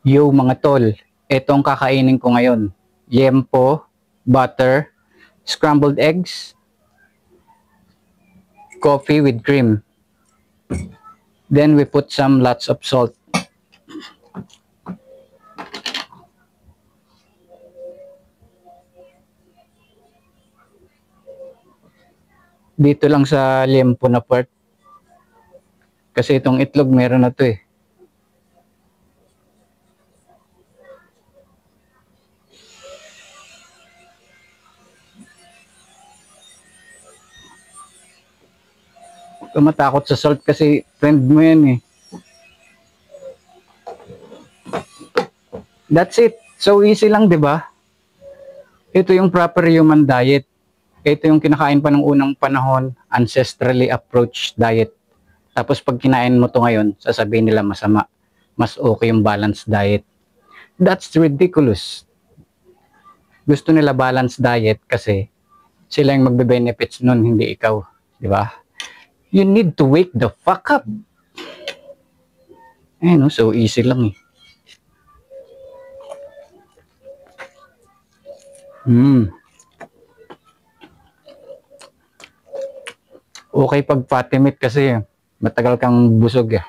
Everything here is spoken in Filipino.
Yo mga tol, etong kakainin ko ngayon. Yempo, butter, scrambled eggs, coffee with cream. Then we put some lots of salt. Dito lang sa liempo na part. Kasi itong itlog meron na to eh. Huwag ka matakot sa salt kasi friend mo yan eh. That's it. So easy lang, 'di ba? Ito yung proper human diet. Ito yung kinakain pa ng unang panahon, ancestrally approach diet. Tapos pag kinain mo to ngayon, sasabihin nila masama. Mas okay yung balanced diet. That's ridiculous. Gusto nila balanced diet kasi sila yung magbe-benefits nun, hindi ikaw, 'di ba? You need to wake the fuck up. No, so easy lang eh. Okay pag fatty meat kasi matagal kang busog eh.